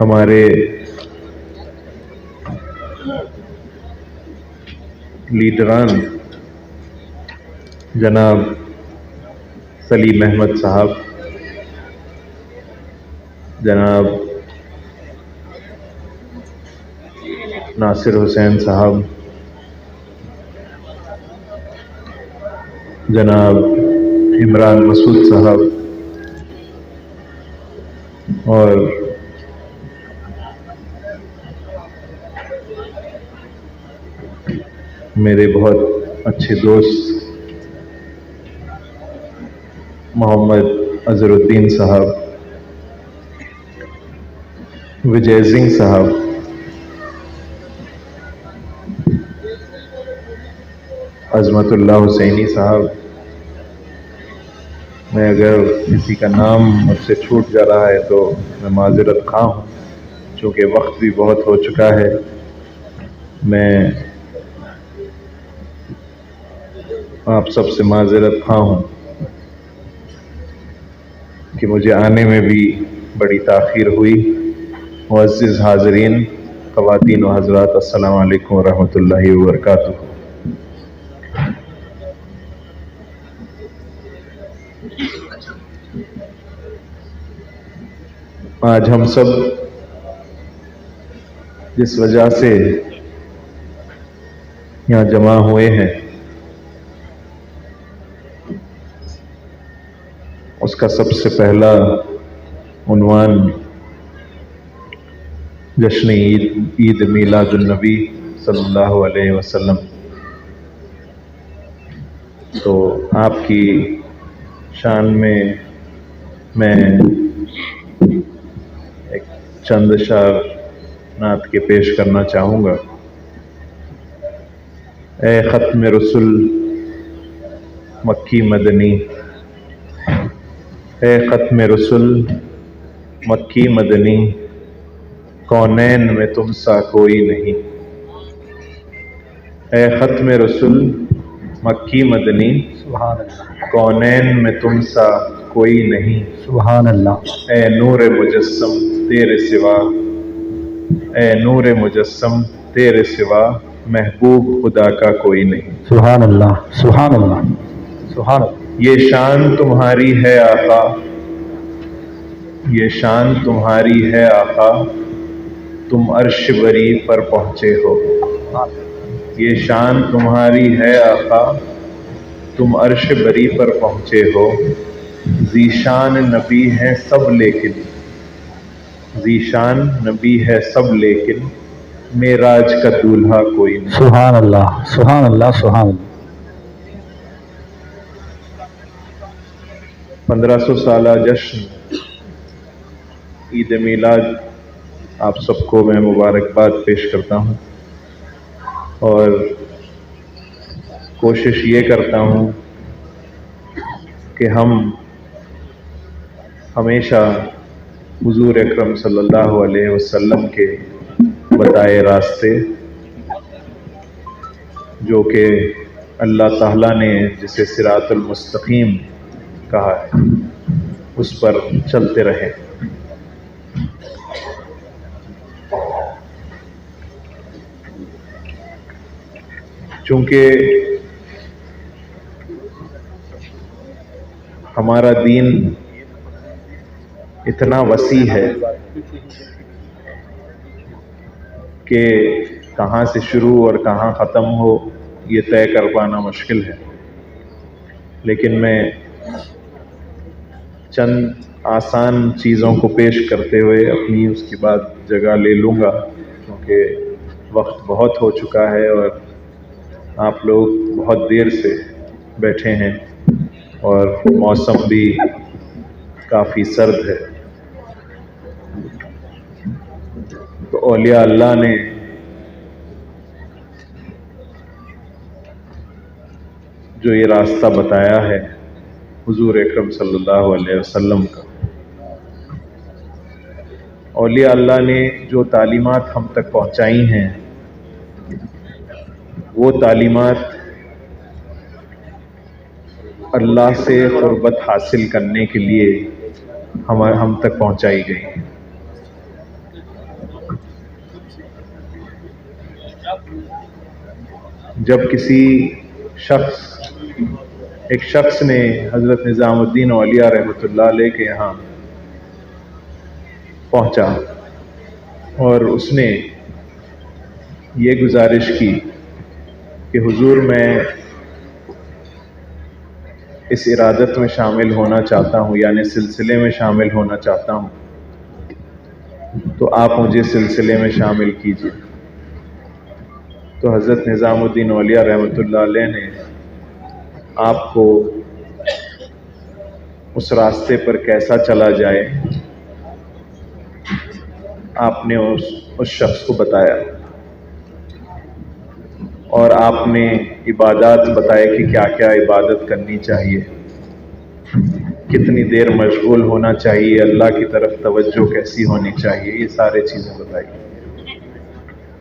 ہمارے لیڈران جناب سلیم احمد صاحب، جناب ناصر حسین صاحب، جناب عمران مسعود صاحب اور میرے بہت اچھے دوست محمد اظہر الدین صاحب، وجے سنگھ صاحب، عظمت اللہ حسینی صاحب، میں اگر کسی کا نام مجھ سے چھوٹ جا رہا ہے تو میں معذرت خواہ ہوں، چونکہ وقت بھی بہت ہو چکا ہے۔ میں آپ سب سے معذرت خواہ ہوں کہ مجھے آنے میں بھی بڑی تاخیر ہوئی۔ معزز حاضرین، خواتین و حضرات، السلام علیکم ورحمۃ اللہ وبرکاتہ۔ آج ہم سب جس وجہ سے یہاں جمع ہوئے ہیں اس کا سب سے پہلا عنوان جشن عید میلاد النبی صلی اللہ علیہ وسلم۔ تو آپ کی شان میں ایک چند اشعار نعت کے پیش کرنا چاہوں گا۔ اے ختم رسول مکی مدنی، اے ختم رسول مکی مدنی، کونین میں تم سا کوئی نہیں۔ اے ختم رسول مکی مدنی، سبحان اللہ، کونین میں تم سا کوئی نہیں۔ سبحان اللہ، اے نور مجسم تیرے سوا، اے نور مجسم تیرے سوا، محبوب خدا کا کوئی نہیں۔ سبحان اللہ، سبحان اللہ، سبحان اللہ۔ یہ شان تمہاری ہے آقا، یہ شان تمہاری ہے آقا، تم عرش بری پر پہنچے ہو۔ یہ شان تمہاری ہے آقا، تم عرش بری پر پہنچے ہو۔ ذیشان نبی ہے سب لیکن، ذیشان نبی ہے سب لیکن، معراج کا دولہا کوئی نہیں۔ سبحان اللہ، سبحان اللہ، سبحان اللہ۔ 1500 سالہ جشن عید میلاد آپ سب کو میں مبارکباد پیش کرتا ہوں، اور کوشش یہ کرتا ہوں کہ ہم ہمیشہ حضور اکرم صلی اللہ علیہ وسلم کے بتائے راستے، جو کہ اللہ تعالیٰ نے جسے صراط المستقیم کہا ہے، اس پر چلتے رہیں۔ چونکہ ہمارا دین اتنا وسیع ہے کہ کہاں سے شروع اور کہاں ختم ہو یہ طے کر پانا مشکل ہے، لیکن میں چند آسان چیزوں کو پیش کرتے ہوئے اپنی اس کے بعد جگہ لے لوں گا، کیونکہ وقت بہت ہو چکا ہے اور آپ لوگ بہت دیر سے بیٹھے ہیں اور موسم بھی کافی سرد ہے۔ تو اولیاء اللہ نے جو یہ راستہ بتایا ہے حضور اکرم صلی اللہ علیہ وسلم کا، اولیاء اللہ نے جو تعلیمات ہم تک پہنچائی ہیں، وہ تعلیمات اللہ سے قربت حاصل کرنے کے لیے ہم تک پہنچائی گئی ہیں۔ جب کسی ایک شخص نے حضرت نظام الدین اولیاء رحمۃ اللہ علیہ کے یہاں پہنچا اور اس نے یہ گزارش کی کہ حضور میں اس ارادت میں شامل ہونا چاہتا ہوں، یعنی سلسلے میں شامل ہونا چاہتا ہوں، تو آپ مجھے سلسلے میں شامل کیجیے۔ تو حضرت نظام الدین اولیاء رحمۃ اللہ علیہ نے آپ کو اس راستے پر کیسا چلا جائے آپ نے اس شخص کو بتایا، اور آپ نے عبادات بتائے کہ کیا کیا عبادت کرنی چاہیے، کتنی دیر مشغول ہونا چاہیے، اللہ کی طرف توجہ کیسی ہونی چاہیے، یہ سارے چیزیں بتائی۔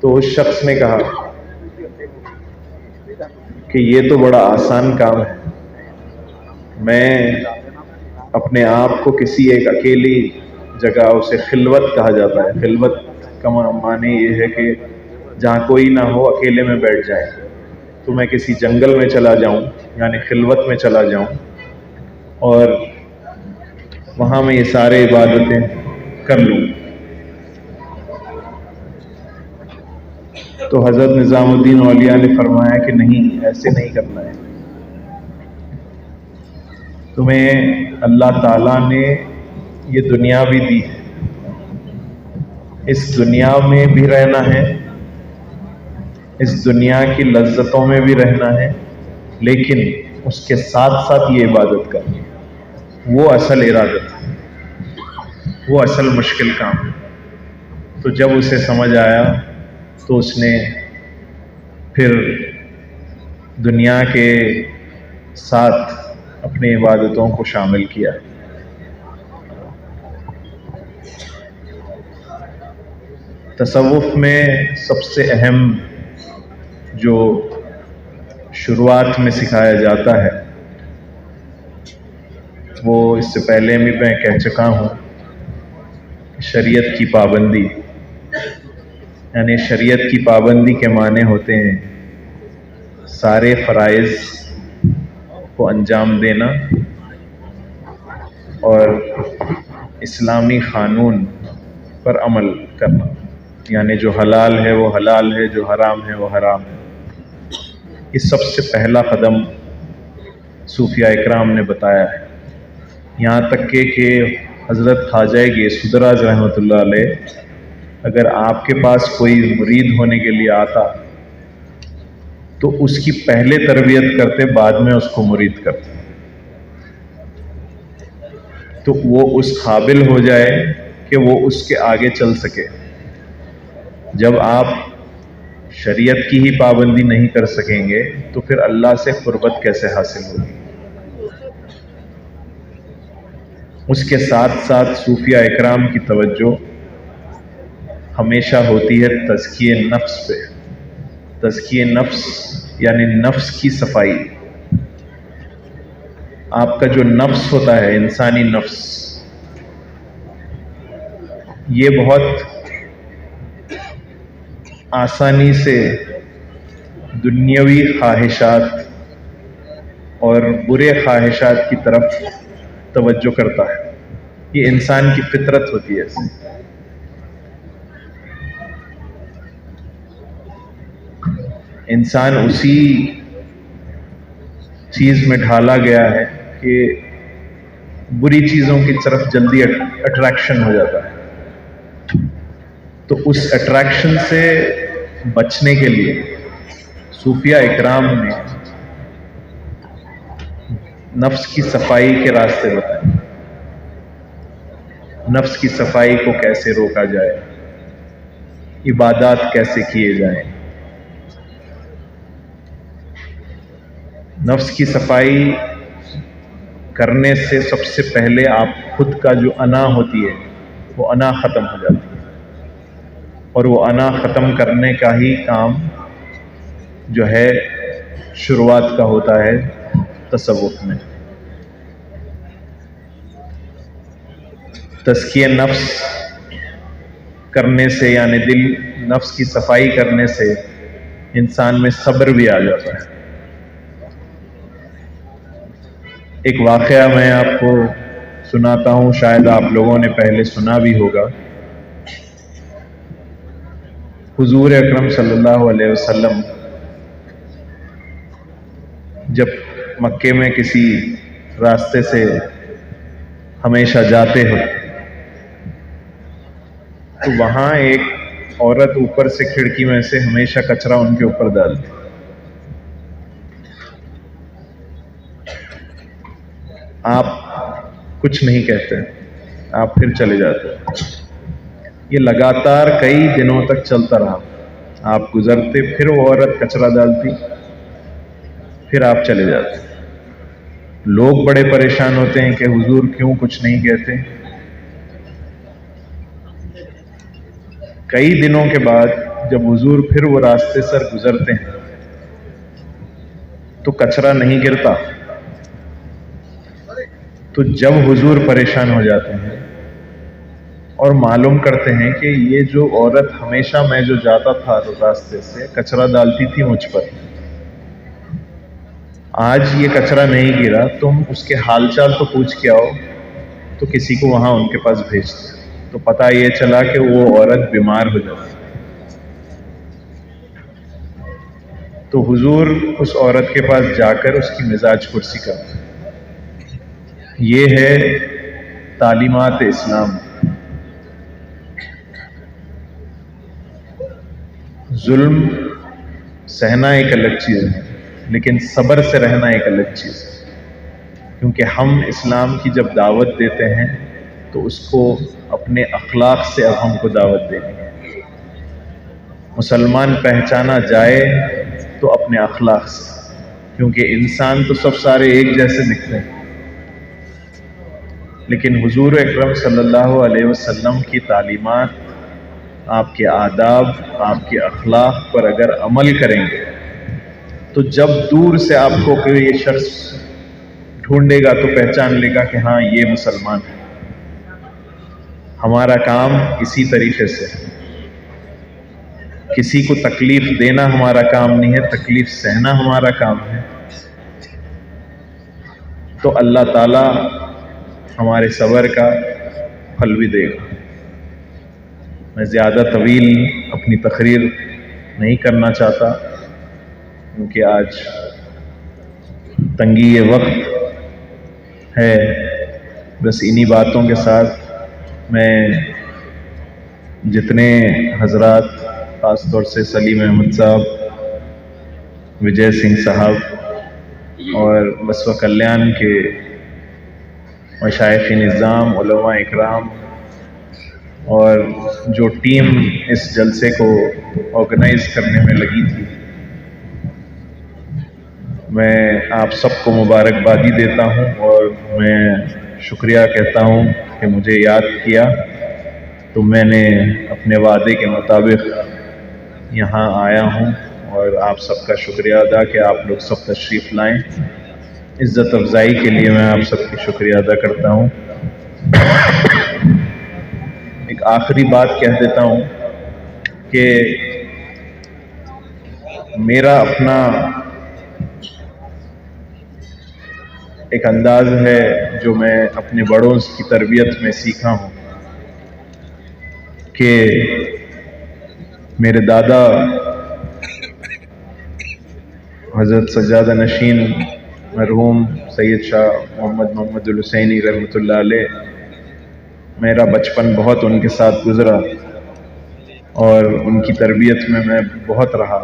تو اس شخص نے کہا کہ یہ تو بڑا آسان کام ہے، میں اپنے آپ کو کسی ایک اکیلی جگہ، اسے خلوت کہا جاتا ہے، خلوت کا معنی یہ ہے کہ جہاں کوئی نہ ہو، اکیلے میں بیٹھ جائے، تو میں کسی جنگل میں چلا جاؤں، یعنی خلوت میں چلا جاؤں، اور وہاں میں یہ سارے عبادتیں کر لوں۔ تو حضرت نظام الدین اولیاء نے فرمایا کہ نہیں، ایسے نہیں کرنا ہے، تمہیں اللہ تعالیٰ نے یہ دنیا بھی دی ہے، اس دنیا میں بھی رہنا ہے، اس دنیا کی لذتوں میں بھی رہنا ہے، لیکن اس کے ساتھ ساتھ یہ عبادت کرنی ہے، وہ اصل ارادت ہے، وہ اصل مشکل کام ہے۔ تو جب اسے سمجھ آیا تو اس نے پھر دنیا کے ساتھ اپنی عبادتوں کو شامل کیا۔ تصوف میں سب سے اہم جو شروعات میں سکھایا جاتا ہے، وہ اس سے پہلے بھی میں کہہ چکا ہوں، شریعت کی پابندی، یعنی شریعت کی پابندی کے معنی ہوتے ہیں سارے فرائض کو انجام دینا اور اسلامی قانون پر عمل کرنا، یعنی جو حلال ہے وہ حلال ہے، جو حرام ہے وہ حرام ہے۔ یہ سب سے پہلا قدم صوفیاء اکرام نے بتایا ہے، یہاں تک کہ حضرت خواجہ گیسودراج رحمۃ اللہ علیہ اگر آپ کے پاس کوئی مرید ہونے کے لیے آتا تو اس کی پہلے تربیت کرتے، بعد میں اس کو مرید کرتے، تو وہ اس قابل ہو جائے کہ وہ اس کے آگے چل سکے۔ جب آپ شریعت کی ہی پابندی نہیں کر سکیں گے تو پھر اللہ سے قربت کیسے حاصل ہوگی؟ اس کے ساتھ ساتھ صوفیاء اکرام کی توجہ ہمیشہ ہوتی ہے تزکیہ نفس پہ۔ تزکیہ نفس یعنی نفس کی صفائی۔ آپ کا جو نفس ہوتا ہے، انسانی نفس، یہ بہت آسانی سے دنیاوی خواہشات اور برے خواہشات کی طرف توجہ کرتا ہے، یہ انسان کی فطرت ہوتی ہے۔ انسان اسی چیز میں ڈھالا گیا ہے کہ بری چیزوں کی طرف جلدی اٹریکشن ہو جاتا ہے، تو اس اٹریکشن سے بچنے کے لیے صوفیاء اکرام نے نفس کی صفائی کے راستے بتائے، نفس کی صفائی کو کیسے روکا جائے، عبادات کیسے کیے جائیں۔ نفس کی صفائی کرنے سے سب سے پہلے آپ خود کا جو انا ہوتی ہے وہ انا ختم ہو جاتی ہے، اور وہ انا ختم کرنے کا ہی کام جو ہے شروعات کا ہوتا ہے تصوف میں۔ تزکیہ نفس کرنے سے، یعنی دل نفس کی صفائی کرنے سے انسان میں صبر بھی آ جاتا ہے۔ ایک واقعہ میں آپ کو سناتا ہوں، شاید آپ لوگوں نے پہلے سنا بھی ہوگا۔ حضور اکرم صلی اللہ علیہ وسلم جب مکے میں کسی راستے سے ہمیشہ جاتے ہو تو وہاں ایک عورت اوپر سے کھڑکی میں سے ہمیشہ کچرا ان کے اوپر ڈالتی۔ آپ کچھ نہیں کہتے، آپ پھر چلے جاتے۔ یہ لگاتار کئی دنوں تک چلتا رہا۔ آپ گزرتے، پھر وہ عورت کچرا ڈالتی، پھر آپ چلے جاتے۔ لوگ بڑے پریشان ہوتے ہیں کہ حضور کیوں کچھ نہیں کہتے۔ کئی دنوں کے بعد جب حضور پھر وہ راستے سر گزرتے ہیں تو کچرا نہیں گرتا۔ تو جب حضور پریشان ہو جاتے ہیں اور معلوم کرتے ہیں کہ یہ جو عورت ہمیشہ میں جو جاتا تھا راستے سے کچرا ڈالتی تھی مجھ پر، آج یہ کچرا نہیں گرا، تم اس کے حال چال تو پوچھ کے آؤ، تو کسی کو وہاں ان کے پاس بھیجتے۔ تو پتہ یہ چلا کہ وہ عورت بیمار ہو جاتی۔ تو حضور اس عورت کے پاس جا کر اس کی مزاج پرسی کرتے۔ یہ ہے تعلیمات اسلام۔ ظلم سہنا ایک الگ چیز ہے، لیکن صبر سے رہنا ایک الگ چیز ہے، کیونکہ ہم اسلام کی جب دعوت دیتے ہیں تو اس کو اپنے اخلاق سے اب ہم کو دعوت دینی ہے۔ مسلمان پہچانا جائے تو اپنے اخلاق سے، کیونکہ انسان تو سب سارے ایک جیسے دکھتے ہیں، لیکن حضور اکرم صلی اللہ علیہ وسلم کی تعلیمات، آپ کے آداب، آپ کے اخلاق پر اگر عمل کریں گے تو جب دور سے آپ کو کوئی یہ شخص ڈھونڈے گا تو پہچان لے گا کہ ہاں یہ مسلمان ہے۔ ہمارا کام اسی طریقے سے، کسی کو تکلیف دینا ہمارا کام نہیں ہے، تکلیف سہنا ہمارا کام ہے۔ تو اللہ تعالی ہمارے صبر کا پھل بھی دے گا۔ میں زیادہ طویل اپنی تقریر نہیں کرنا چاہتا، کیونکہ آج تنگی وقت ہے۔ بس انہی باتوں کے ساتھ میں جتنے حضرات، خاص طور سے سلیم احمد صاحب، وجے سنگھ صاحب اور بسوا کلیان کے مشائخ نظام، علماء اکرام اور جو ٹیم اس جلسے کو آرگنائز کرنے میں لگی تھی، میں آپ سب کو مبارکبادی دیتا ہوں اور میں شکریہ کہتا ہوں کہ مجھے یاد کیا، تو میں نے اپنے وعدے کے مطابق یہاں آیا ہوں اور آپ سب کا شکریہ ادا کہ آپ لوگ سب تشریف لائیں۔ عزت افزائی کے لیے میں آپ سب کی شکریہ ادا کرتا ہوں۔ ایک آخری بات کہہ دیتا ہوں کہ میرا اپنا ایک انداز ہے جو میں اپنے بڑوں کی تربیت میں سیکھا ہوں کہ میرے دادا حضرت سجادہ نشین مرحوم سید شاہ محمد الحسینی رحمۃ اللہ علیہ، میرا بچپن بہت ان کے ساتھ گزرا اور ان کی تربیت میں بہت رہا۔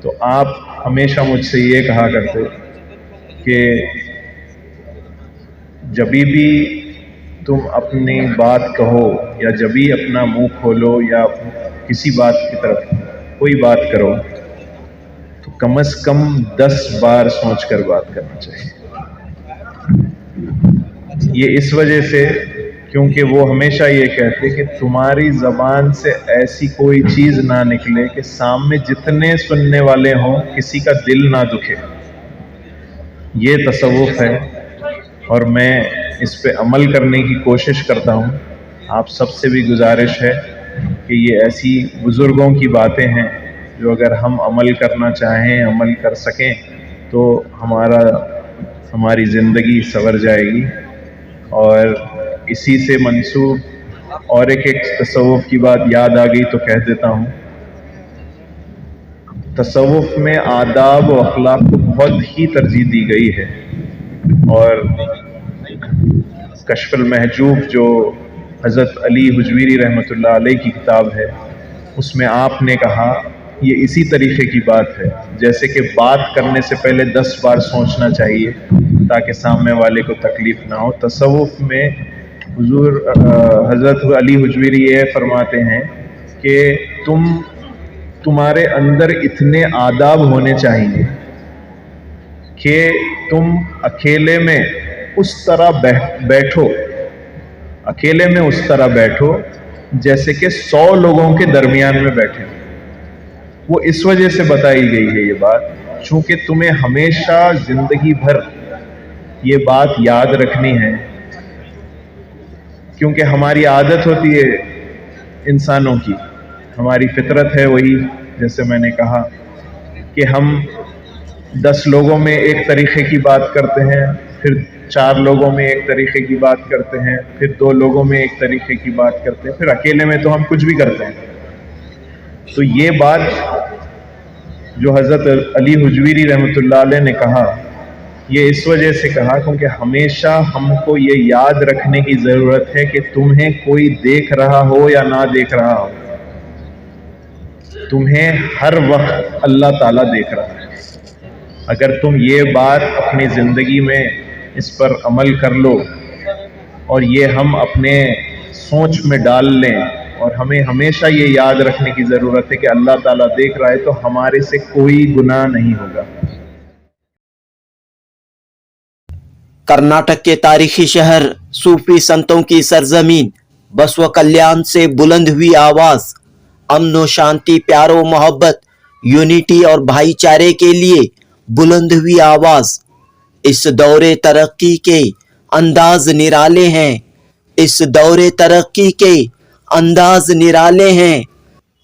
تو آپ ہمیشہ مجھ سے یہ کہا کرتے کہ جبھی بھی تم اپنی بات کہو یا جبھی اپنا منہ کھولو یا کسی بات کی طرف کوئی بات کرو تو کم از کم 10 بار سوچ کر بات کرنا چاہیے۔ یہ اس وجہ سے کیونکہ وہ ہمیشہ یہ کہتے کہ تمہاری زبان سے ایسی کوئی چیز نہ نکلے کہ سامنے جتنے سننے والے ہوں کسی کا دل نہ دکھے۔ یہ تصوف ہے اور میں اس پہ عمل کرنے کی کوشش کرتا ہوں۔ آپ سب سے بھی گزارش ہے کہ یہ ایسی بزرگوں کی باتیں ہیں جو اگر ہم عمل کرنا چاہیں، عمل کر سکیں تو ہماری زندگی سنور جائے گی. اور اسی سے منسوب اور ایک تصوف کی بات یاد آ گئی تو کہہ دیتا ہوں. تصوف میں آداب و اخلاق کو بہت ہی ترجیح دی گئی ہے، اور کشف المحجوب جو حضرت علی حجویری رحمۃ اللہ علیہ کی کتاب ہے، اس میں آپ نے کہا یہ اسی طریقے کی بات ہے جیسے کہ بات کرنے سے پہلے 10 بار سوچنا چاہیے تاکہ سامنے والے کو تکلیف نہ ہو. تصوف میں حضور حضرت علی حجویری یہ فرماتے ہیں کہ تمہارے اندر اتنے آداب ہونے چاہیے کہ تم اکیلے میں اس طرح بیٹھو، اکیلے میں اس طرح بیٹھو جیسے کہ 100 لوگوں کے درمیان میں بیٹھے. وہ اس وجہ سے بتائی گئی ہے یہ بات چونکہ تمہیں ہمیشہ زندگی بھر یہ بات یاد رکھنی ہے، کیونکہ ہماری عادت ہوتی ہے انسانوں کی، ہماری فطرت ہے وہی، جیسے میں نے کہا کہ ہم 10 لوگوں میں ایک طریقے کی بات کرتے ہیں، پھر 4 لوگوں میں ایک طریقے کی بات کرتے ہیں، پھر 2 لوگوں میں ایک طریقے کی بات کرتے ہیں، پھر اکیلے میں تو ہم کچھ بھی کرتے ہیں. تو یہ بات جو حضرت علی حجویری رحمۃ اللہ علیہ نے کہا، یہ اس وجہ سے کہا کیونکہ ہمیشہ ہم کو یہ یاد رکھنے کی ضرورت ہے کہ تمہیں کوئی دیکھ رہا ہو یا نہ دیکھ رہا ہو، تمہیں ہر وقت اللہ تعالیٰ دیکھ رہا ہے. اگر تم یہ بات اپنی زندگی میں اس پر عمل کر لو اور یہ ہم اپنے سوچ میں ڈال لیں، اور ہمیں ہمیشہ یہ یاد رکھنے کی ضرورت ہے کہ اللہ تعالیٰ دیکھ رہا ہے، تو ہمارے سے کوئی گناہ نہیں ہوگا. کرناٹک کے تاریخی شہر، صوفی سنتوں کی سرزمین بسوا کلیان سے بلند ہوئی آواز، امن و شانتی، پیار و محبت، یونٹی اور بھائی چارے کے لیے بلند ہوئی آواز. اس دور ترقی کے انداز نرالے ہیں، اس دور ترقی کے انداز نرالے ہیں.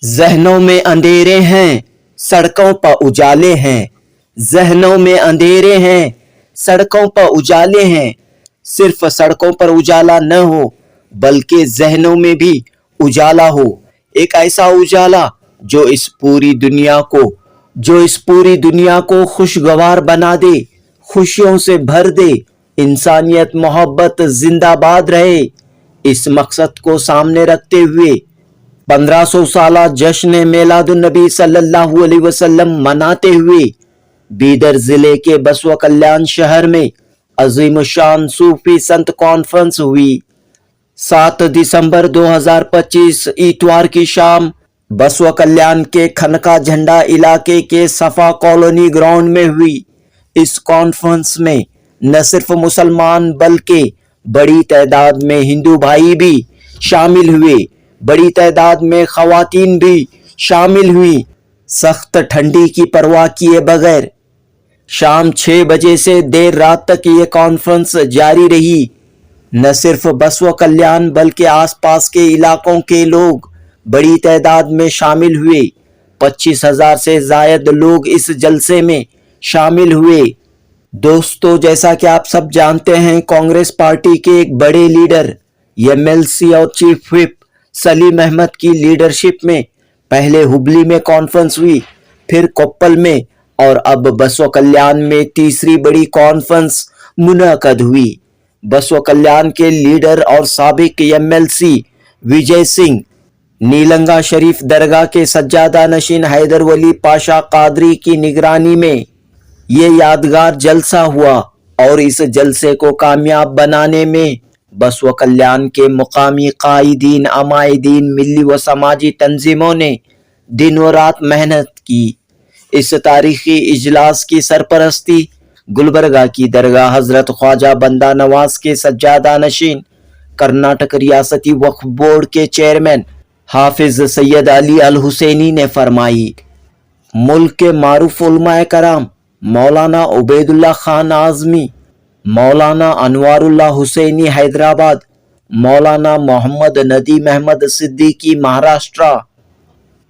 ذہنوں میں اندھیرے ہیں، سڑکوں پر اجالے ہیں. ذہنوں میں اندھیرے ہیں، سڑکوں پر اجالے ہیں. صرف سڑکوں پر اجالا نہ ہو بلکہ ذہنوں میں بھی اجالا ہو. ایک ایسا اجالا جو اس پوری دنیا کو خوشگوار بنا دے، خوشیوں سے بھر دے. انسانیت، محبت زندہ باد رہے. اس مقصد کو سامنے رکھتے ہوئے 1500 سالہ جشن میلاد النبی صلی اللہ علیہ وسلم مناتے ہوئے بیدر ضلع کے بسوا کلیان شہر میں عظیم الشان صوفی سنت کانفرنس ہوئی. 7 دسمبر 2025 اتوار کی شام بسوا کلیان کے کھنکا جھنڈا علاقے کے صفا کالونی گراؤنڈ میں ہوئی. اس کانفرنس میں نہ صرف مسلمان بلکہ بڑی تعداد میں ہندو بھائی بھی شامل ہوئے، بڑی تعداد میں خواتین بھی شامل ہوئی. سخت ٹھنڈی کی پرواہ کیے بغیر شام 6 بجے سے دیر رات تک یہ کانفرنس جاری رہی. نہ صرف بسوا کلیان بلکہ آس پاس کے علاقوں کے لوگ بڑی تعداد میں شامل ہوئے. 25,000 سے زائد لوگ اس جلسے میں شامل ہوئے. دوستو، جیسا کہ آپ سب جانتے ہیں، کانگریس پارٹی کے ایک بڑے لیڈر MLC اور چیف وپ سلیم احمد کی لیڈرشپ میں پہلے ہبلی میں کانفرنس ہوئی، پھر کوپل میں، اور اب بسوا کلیان میں تیسری بڑی کانفرنس منعقد ہوئی. بسوا کلیان کے لیڈر اور سابق MLC وجے سنگھ نیلنگا شریف درگاہ کے سجادہ نشین حیدر ولی پاشا قادری کی نگرانی میں یہ یادگار جلسہ ہوا، اور اس جلسے کو کامیاب بنانے میں بسوا کلیان کے مقامی قائدین، عمائدین، ملی و سماجی تنظیموں نے دن و رات محنت کی. اس تاریخی اجلاس کی سرپرستی گلبرگہ کی درگاہ حضرت خواجہ بندہ نواز کے سجادہ نشین، کرناٹک ریاستی وقف بورڈ کے چیئرمین حافظ سید علی الحسینی نے فرمائی. ملک کے معروف علماء کرام مولانا عبید اللہ خان اعظمی، مولانا انوار اللہ حسینی حیدرآباد، مولانا محمد ندیم احمد صدیقی مہاراشٹرا،